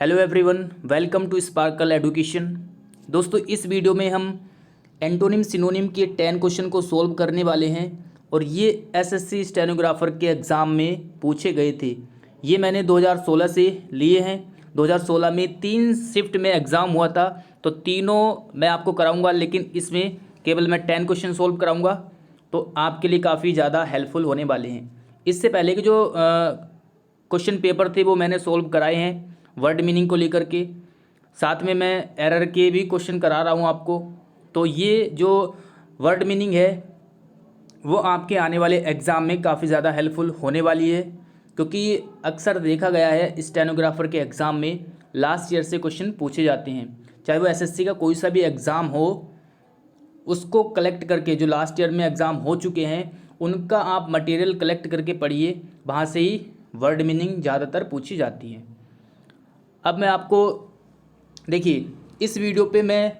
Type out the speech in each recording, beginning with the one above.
Hello everyone, welcome to Sparkle education. दोस्तों, इस video में हम एंटोनिम सिनोनिम के 10 क्वेश्चन को सॉल्व करने वाले हैं और ये एसएससी स्टेनोग्राफर के एग्ज़ाम में पूछे गए थे। ये मैंने 2016 से लिए हैं। 2016 में 3 शिफ्ट में एग्ज़ाम हुआ था, तो तीनों मैं आपको कराऊंगा, लेकिन इसमें केवल मैं 10 क्वेश्चन सॉल्व कराऊंगा, तो आपके लिए काफ़ी ज़्यादा हेल्पफुल होने वाले हैं। इससे पहले के जो क्वेश्चन पेपर थे वो मैंने सॉल्व कराए हैं वर्ड मीनिंग को लेकर के, साथ में मैं एरर के भी क्वेश्चन करा रहा हूँ आपको। तो ये जो वर्ड मीनिंग है वो आपके आने वाले एग्ज़ाम में काफ़ी ज़्यादा हेल्पफुल होने वाली है, क्योंकि अक्सर देखा गया है स्टेनोग्राफर के एग्ज़ाम में लास्ट ईयर से क्वेश्चन पूछे जाते हैं। चाहे वो एसएससी का कोई सा भी एग्ज़ाम हो, उसको कलेक्ट करके जो लास्ट ईयर में एग्ज़ाम हो चुके हैं उनका आप मटेरियल कलेक्ट करके पढ़िए, वहाँ से ही वर्ड मीनिंग ज़्यादातर पूछी जाती है। अब मैं आपको देखिए, इस वीडियो पे मैं,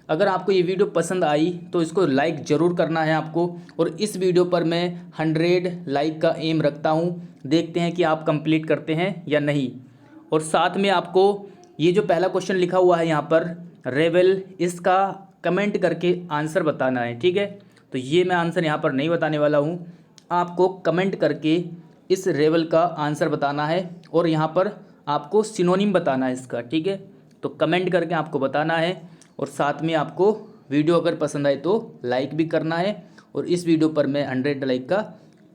अगर आपको ये वीडियो पसंद आई तो इसको लाइक ज़रूर करना है आपको, और इस वीडियो पर मैं 100 लाइक का एम रखता हूँ। देखते हैं कि आप कंप्लीट करते हैं या नहीं। और साथ में आपको ये जो पहला क्वेश्चन लिखा हुआ है यहाँ पर रेवल, इसका कमेंट करके आंसर बताना है, ठीक है। तो ये मैं आंसर यहाँ पर नहीं बताने वाला हूँ, आपको कमेंट करके इस रेवल का आंसर बताना है और यहाँ पर आपको सिनोनिम बताना है इसका, ठीक है। तो कमेंट करके आपको बताना है, और साथ में आपको वीडियो अगर पसंद आए तो लाइक भी करना है। और इस वीडियो पर मैं 100 लाइक का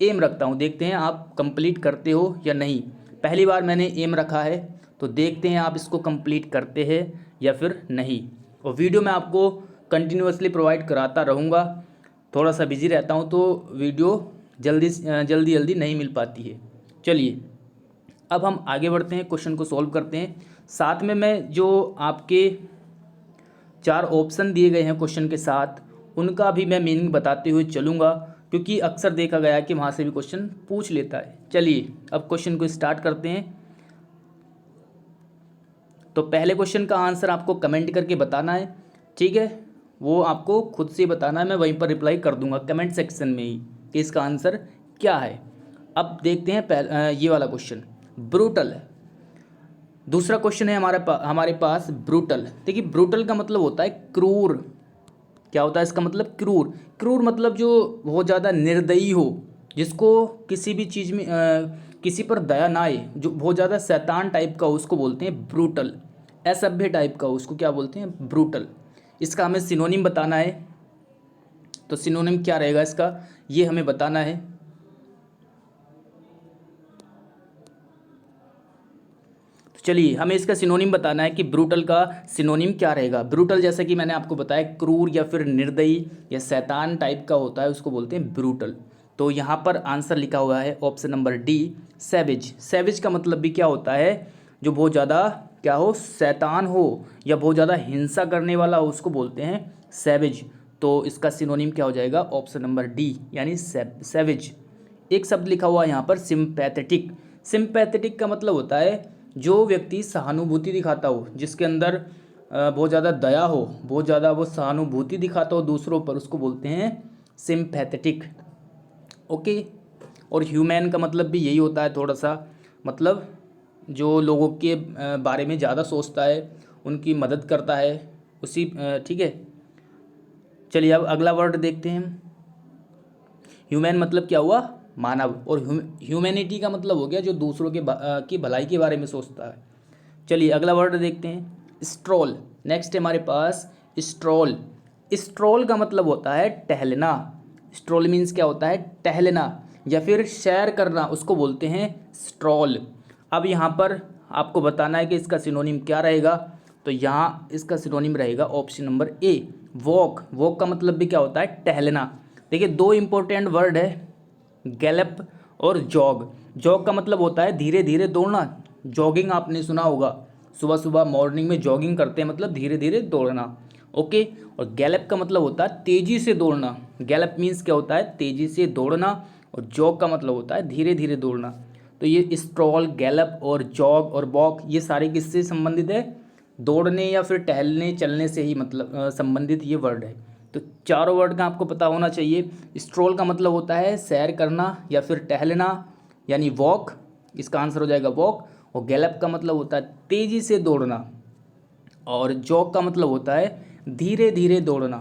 एम रखता हूँ, देखते हैं आप कंप्लीट करते हो या नहीं। पहली बार मैंने एम रखा है, तो देखते हैं आप इसको कंप्लीट करते हैं या फिर नहीं। और वीडियो मैं आपको कंटिन्यूसली प्रोवाइड कराता रहूँगा। थोड़ा सा बिजी रहता हूँ तो वीडियो जल्दी नहीं मिल पाती है। चलिए अब हम आगे बढ़ते हैं, क्वेश्चन को सॉल्व करते हैं। साथ में मैं जो आपके 4 ऑप्शन दिए गए हैं क्वेश्चन के साथ, उनका भी मैं मीनिंग बताते हुए चलूँगा, क्योंकि अक्सर देखा गया है कि वहाँ से भी क्वेश्चन पूछ लेता है। चलिए अब क्वेश्चन को स्टार्ट करते हैं। तो पहले क्वेश्चन का आंसर आपको कमेंट करके बताना है, ठीक है। वो आपको खुद से बताना है, मैं वहीं पर रिप्लाई कर दूंगा कमेंट सेक्शन में ही कि इसका आंसर क्या है। अब देखते हैं ये वाला क्वेश्चन, ब्रूटल। दूसरा क्वेश्चन है हमारे पास ब्रूटल। देखिए, ब्रूटल का मतलब होता है क्रूर। क्या होता है इसका मतलब? क्रूर। क्रूर मतलब जो बहुत ज़्यादा निर्दयी हो, जिसको किसी भी चीज़ में किसी पर दया ना आए, जो बहुत ज़्यादा शैतान टाइप का हो, उसको बोलते हैं ब्रूटल। असभ्य टाइप का हो, उसको क्या बोलते हैं? ब्रूटल। इसका हमें सिनोनिम बताना है, तो सिनोनिम क्या रहेगा इसका, ये हमें बताना है। चलिए हमें इसका सिनोनिम बताना है कि ब्रूटल का सिनोनिम क्या रहेगा। ब्रूटल, जैसा कि मैंने आपको बताया, क्रूर या फिर निर्दयी या शैतान टाइप का होता है, उसको बोलते हैं ब्रूटल। तो यहाँ पर आंसर लिखा हुआ है ऑप्शन नंबर डी, सैविज। सैविज का मतलब भी क्या होता है? जो बहुत ज़्यादा क्या हो, शैतान हो या बहुत ज़्यादा हिंसा करने वाला हो, उसको बोलते हैं सैविज। तो इसका सिनोनिम क्या हो जाएगा? ऑप्शन नंबर डी, यानी सैविज। एक शब्द लिखा हुआ है यहाँ पर सिंपैथेटिक। सिंपैथेटिक का मतलब होता है जो व्यक्ति सहानुभूति दिखाता हो, जिसके अंदर बहुत ज़्यादा दया हो, बहुत ज़्यादा वो सहानुभूति दिखाता हो दूसरों पर, उसको बोलते हैं सिंपैथेटिक। ओके। और ह्यूमैन का मतलब भी यही होता है थोड़ा सा, मतलब जो लोगों के बारे में ज़्यादा सोचता है, उनकी मदद करता है, उसी ठीक है। चलिए अब अगला वर्ड देखते हैं हम। ह्यूमैन मतलब क्या हुआ? मानव। और ह्यूमैनिटी का मतलब हो गया जो दूसरों के की भलाई के बारे में सोचता है। चलिए अगला वर्ड देखते हैं, स्ट्रोल। नेक्स्ट है हमारे पास स्ट्रोल। स्ट्रोल का मतलब होता है टहलना। स्ट्रोल मीन्स क्या होता है? टहलना या फिर सैर करना, उसको बोलते हैं स्ट्रोल। अब यहाँ पर आपको बताना है कि इसका सिनोनिम क्या रहेगा। तो यहाँ इसका सिनोनिम रहेगा option number A, walk. Walk का मतलब भी क्या होता है? टहलना। देखिए, 2 इंपॉर्टेंट वर्ड है, गैलप और जॉग। जॉग का मतलब होता है धीरे धीरे दौड़ना। जॉगिंग आपने सुना होगा, सुबह सुबह मॉर्निंग में जॉगिंग करते हैं, मतलब धीरे धीरे दौड़ना। ओके। और गैलप का मतलब होता है तेजी से दौड़ना। गैलप मीन्स क्या होता है? तेजी से दौड़ना। और जॉग का मतलब होता है धीरे धीरे दौड़ना। तो ये स्ट्रॉल, गैलप और जॉग और वॉक, ये सारे किससे संबंधित है? दौड़ने या फिर टहलने चलने से ही मतलब संबंधित ये वर्ड है। तो चारों वर्ड का आपको पता होना चाहिए। स्ट्रोल का मतलब होता है सैर करना या फिर टहलना, यानी वॉक। इसका आंसर हो जाएगा वॉक। और गैलप का मतलब होता है तेज़ी से दौड़ना, और जॉग का मतलब होता है धीरे धीरे दौड़ना।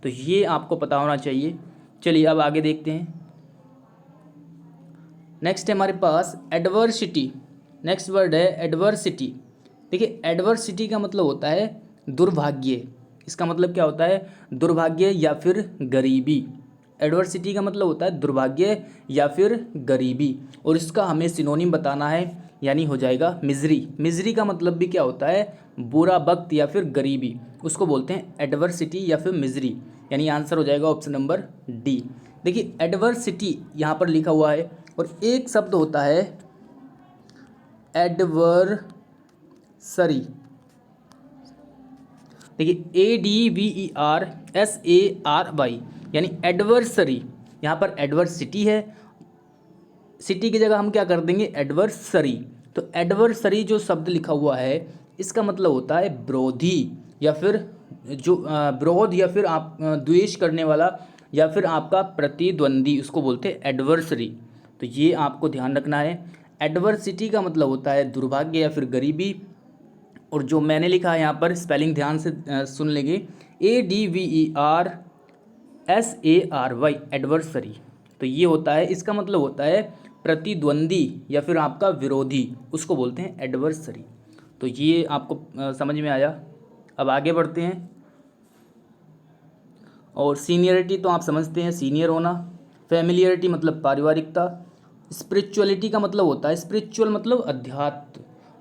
तो ये आपको पता होना चाहिए। चलिए अब आगे देखते हैं। नेक्स्ट है हमारे पास एडवर्सिटी। नेक्स्ट वर्ड है एडवर्सिटी। देखिए एडवर्सिटी का मतलब होता है दुर्भाग्य। इसका मतलब क्या होता है? दुर्भाग्य या फिर गरीबी। एडवर्सिटी का मतलब होता है दुर्भाग्य या फिर गरीबी, और इसका हमें सिनोनिम बताना है, यानी हो जाएगा मिजरी। मिजरी का मतलब भी क्या होता है? बुरा वक्त या फिर गरीबी, उसको बोलते हैं एडवर्सिटी या फिर मिजरी। यानी आंसर हो जाएगा ऑप्शन नंबर डी। देखिए एडवर्सिटी यहाँ पर लिखा हुआ है, और एक शब्द होता है एडवर्सरी। देखिए ADVERSARY, यानी एडवर्सरी। यहाँ पर एडवर्सिटी है, सिटी की जगह हम क्या कर देंगे? एडवर्सरी। तो एडवर्सरी जो शब्द लिखा हुआ है, इसका मतलब होता है विरोधी, या फिर जो विरोध, या फिर आप द्वेष करने वाला, या फिर आपका प्रतिद्वंदी, उसको बोलते हैं एडवर्सरी। तो ये आपको ध्यान रखना है। एडवर्सिटी का मतलब होता है दुर्भाग्य या फिर गरीबी, और जो मैंने लिखा है यहाँ पर स्पेलिंग ध्यान से सुन लेंगे, ADVERSARY, एडवर्सरी। तो ये होता है, इसका मतलब होता है प्रतिद्वंदी या फिर आपका विरोधी, उसको बोलते हैं एडवर्सरी। तो ये आपको समझ में आया। अब आगे बढ़ते हैं। और सीनियरिटी तो आप समझते हैं, सीनियर होना। फैमिलियरिटी मतलब पारिवारिकता। स्पिरिचुअलिटी का मतलब होता है, स्पिरिचुअल मतलब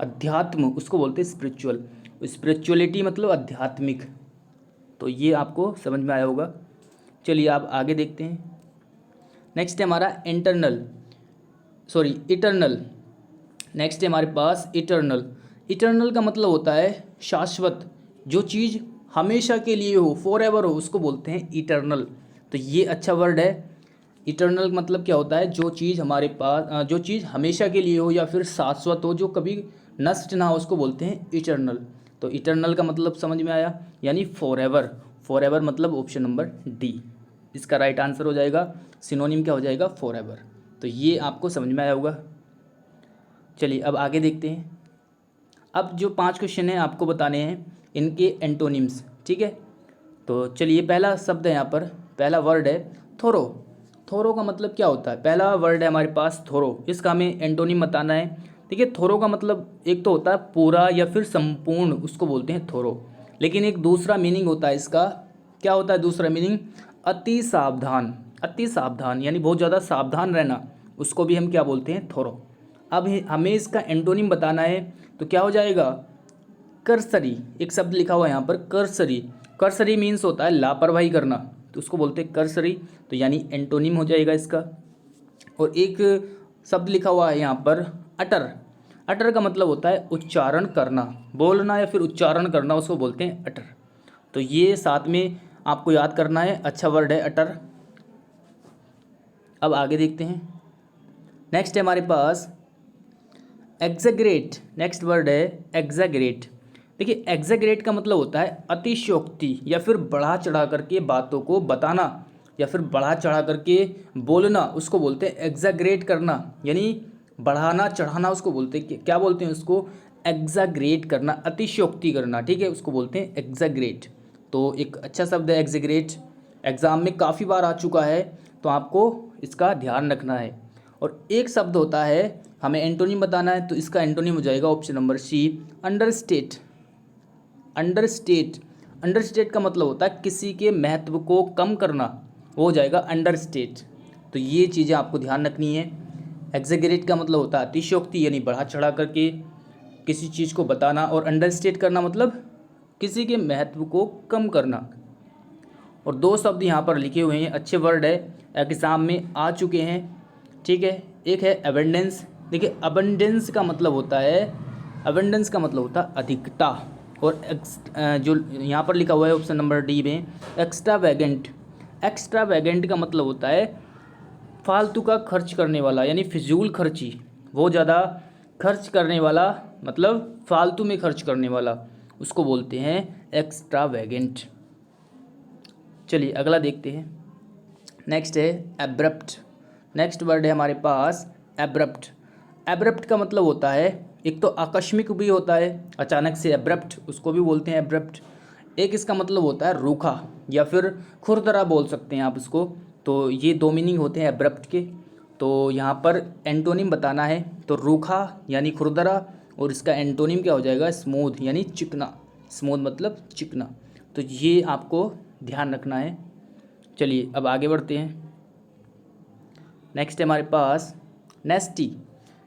अध्यात्म, उसको बोलते हैं स्पिरिचुअल। स्पिरिचुअलिटी मतलब आध्यात्मिक। तो ये आपको समझ में आया होगा। चलिए आप आगे देखते हैं। नेक्स्ट है हमारा इटर्नल। नेक्स्ट है हमारे पास इटर्नल। इटर्नल का मतलब होता है शाश्वत, जो चीज़ हमेशा के लिए हो, फॉर एवर हो, उसको बोलते हैं इटर्नल। तो ये अच्छा वर्ड है। इटर्नल मतलब क्या होता है? जो चीज़ हमारे पास, जो चीज़ हमेशा के लिए हो या फिर शाश्वत हो, जो कभी नष्ट ना हो, उसको बोलते हैं इटर्नल। तो इटर्नल का मतलब समझ में आया, यानी फॉर एवर। फॉर एवर मतलब ऑप्शन नंबर डी इसका राइट आंसर हो जाएगा। सिनोनिम क्या हो जाएगा? For ever. तो ये आपको समझ में आया होगा। चलिए अब आगे देखते हैं। अब जो 5 क्वेश्चन हैं आपको बताने हैं, इनके एंटोनिम्स, ठीक है। तो चलिए पहला शब्द है यहाँ पर, पहला वर्ड है थोरो। थोरो का मतलब क्या होता है? पहला वर्ड है हमारे पास थोरो, इसका हमें एंटोनिम बताना है। देखिए थोरो का मतलब एक तो होता है पूरा या फिर संपूर्ण, उसको बोलते हैं थोरो। लेकिन एक दूसरा मीनिंग होता है इसका। क्या होता है दूसरा मीनिंग? अति सावधान। अति सावधान यानी बहुत ज़्यादा सावधान रहना, उसको भी हम क्या बोलते हैं? थोरो। अब हमें इसका एंटोनिम बताना है, तो क्या हो जाएगा? कर्सरी। एक शब्द लिखा हुआ है यहाँ पर कर्सरी। कर्सरी मीन्स होता है लापरवाही करना, तो उसको बोलते हैं कर्सरी। तो यानी एंटोनिम हो जाएगा इसका। और एक शब्द लिखा हुआ है यहाँ पर अटर। अटर का मतलब होता है उच्चारण करना, बोलना या फिर उच्चारण करना, उसको बोलते हैं अटर। तो ये साथ में आपको याद करना है, अच्छा वर्ड है अटर। अब आगे देखते हैं। नेक्स्ट है हमारे पास एग्जैगरेट। नेक्स्ट वर्ड है एग्जैगरेट। देखिए एग्जैगरेट का मतलब होता है अतिशयोक्ति या फिर बढ़ा चढ़ा करके बातों को बताना, या फिर बढ़ा चढ़ा करके बोलना, उसको बोलते हैं एग्जैगरेट करना। यानी बढ़ाना चढ़ाना, उसको बोलते हैं क्या बोलते हैं? उसको एग्जैगरेट करना, अतिशयोक्ति करना, ठीक है, उसको बोलते हैं एग्जैगरेट। तो एक अच्छा शब्द है एग्जैगरेट, एग्ज़ाम में काफ़ी बार आ चुका है, तो आपको इसका ध्यान रखना है। और एक शब्द होता है, हमें एंटोनिम बताना है, तो इसका एंटोनिम हो जाएगा option number C, understate. Understate. Understate का मतलब होता है किसी के महत्व को कम करना, वो हो जाएगा अंडरस्टेट। तो ये चीज़ें आपको ध्यान रखनी है। एग्जैगरेट का मतलब होता है अतिशयोक्ति यानी बढ़ा चढ़ा करके किसी चीज़ को बताना, और अंडरस्टेट करना मतलब किसी के महत्व को कम करना। और 2 शब्द यहाँ पर लिखे हुए हैं, अच्छे वर्ड है, एग्जाम में आ चुके हैं, ठीक है। एक है अबेंडेंस। देखिए अबेंडेंस का मतलब होता है, अबेंडेंस का मतलब होता है अधिकता। और जो यहाँ पर लिखा हुआ है ऑप्शन नंबर डी में, एक्स्ट्रावैगेंट। एक्स्ट्रावैगेंट का मतलब होता है फालतू का खर्च करने वाला, यानी फिजूल खर्ची, वो ज़्यादा खर्च करने वाला, मतलब फालतू में खर्च करने वाला, उसको बोलते हैं एक्स्ट्रावैगेंट। चलिए अगला देखते हैं। नेक्स्ट है एब्रप्ट। नेक्स्ट वर्ड है हमारे पास एब्रप्ट। एब्रप्ट का मतलब होता है एक तो आकस्मिक भी होता है, अचानक से, एब्रप्ट, उसको भी बोलते हैं एब्रप्ट। एक इसका मतलब होता है रूखा या फिर खुरदरा बोल सकते हैं आप इसको। तो ये दो मीनिंग होते हैं एब्रप्ट के। तो यहाँ पर एंटोनिम बताना है तो रूखा यानी खुरदरा, और इसका एंटोनिम क्या हो जाएगा, स्मूथ यानी चिकना। स्मूथ मतलब चिकना। तो ये आपको ध्यान रखना है। चलिए अब आगे बढ़ते हैं। नेक्स्ट है हमारे पास नेस्टी।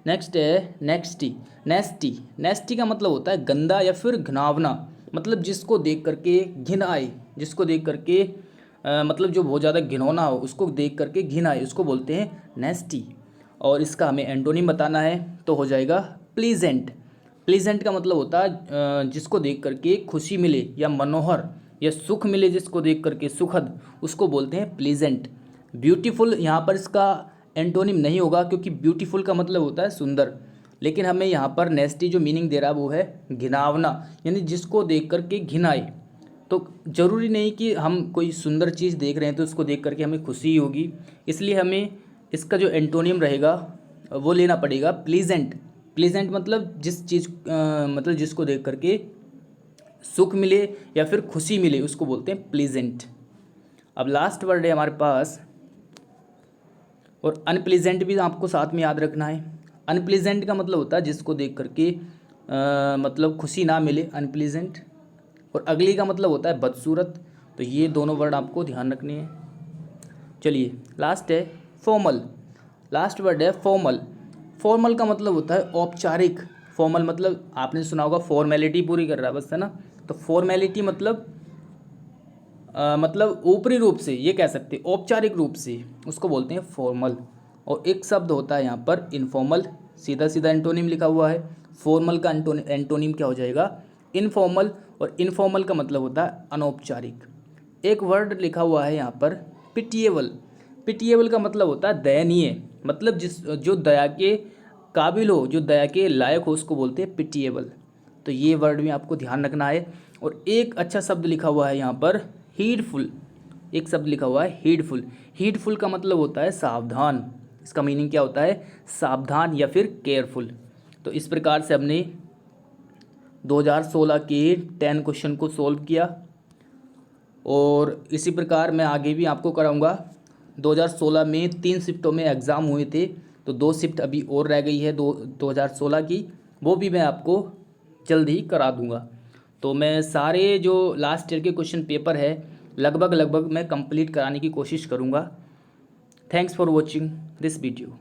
नेक्स्ट है नेक्स्टी। नेस्टी, नेस्टी का मतलब होता है गंदा या फिर घिनौना, मतलब जिसको देख करके घिन आए, जिसको देख करके मतलब जो बहुत ज़्यादा घिनौना हो, उसको देख करके घिन आए, उसको बोलते हैं नेस्टी। और इसका हमें एंटोनिम बताना है तो हो जाएगा प्लीजेंट। प्लीजेंट का मतलब होता है जिसको देख करके खुशी मिले या मनोहर या सुख मिले, जिसको देख करके सुखद, उसको बोलते हैं प्लीजेंट। ब्यूटीफुल यहाँ पर इसका एंटोनिम नहीं होगा, क्योंकि ब्यूटीफुल का मतलब होता है सुंदर, लेकिन हमें यहाँ पर नेस्टी जो मीनिंग दे रहा है वो है घिनावना, यानी जिसको देख करके घिन आए। तो ज़रूरी नहीं कि हम कोई सुंदर चीज़ देख रहे हैं तो उसको देख करके हमें खुशी होगी, इसलिए हमें इसका जो एंटोनियम रहेगा वो लेना पड़ेगा प्लीजेंट। प्लीजेंट मतलब जिस चीज़ मतलब जिसको देख करके सुख मिले या फिर खुशी मिले, उसको बोलते हैं प्लीजेंट। अब लास्ट वर्ड है हमारे पास, और अनप्लीजेंट भी आपको साथ में याद रखना है। अनप्लीजेंट का मतलब होता है जिसको देख करके मतलब खुशी ना मिले, अनप्लीजेंट। और अगली का मतलब होता है बदसूरत। तो ये दोनों वर्ड आपको ध्यान रखने हैं। चलिए लास्ट है फॉर्मल। लास्ट वर्ड है फॉर्मल। फॉर्मल का मतलब होता है औपचारिक। फॉर्मल मतलब आपने सुना होगा फॉर्मेलिटी पूरी कर रहा है बस, है ना। तो फॉर्मेलिटी मतलब ऊपरी रूप से, ये कह सकते हैं औपचारिक रूप से, उसको बोलते हैं फॉर्मल। और एक शब्द होता है यहाँ पर इनफॉर्मल, सीधा सीधा एंटोनिम लिखा हुआ है। फॉर्मल का एंटोनिम क्या हो जाएगा, इनफॉर्मल। और इनफॉर्मल का मतलब होता है अनौपचारिक। एक वर्ड लिखा हुआ है यहाँ पर पिटिएबल। पिटिएबल का मतलब होता है दयनीय, मतलब जो दया के काबिल हो, जो दया के लायक हो, उसको बोलते हैं पिटिएबल। तो ये वर्ड भी आपको ध्यान रखना है। और एक अच्छा शब्द लिखा हुआ है यहाँ पर हीडफुल। एक शब्द लिखा हुआ है हीडफुल। हीडफुल का मतलब होता है सावधान। इसका मीनिंग क्या होता है, सावधान या फिर केयरफुल। तो इस प्रकार से हमने 2016 के 10 क्वेश्चन को सॉल्व किया, और इसी प्रकार मैं आगे भी आपको कराऊंगा। 2016 में 3 शिफ्टों में एग्ज़ाम हुए थे, तो 2 शिफ्ट अभी और रह गई है 2016 की, वो भी मैं आपको जल्द ही करा दूंगा। तो मैं सारे जो लास्ट ईयर के क्वेश्चन पेपर है लगभग मैं कंप्लीट कराने की कोशिश करूंगा। Thanks for watching this video.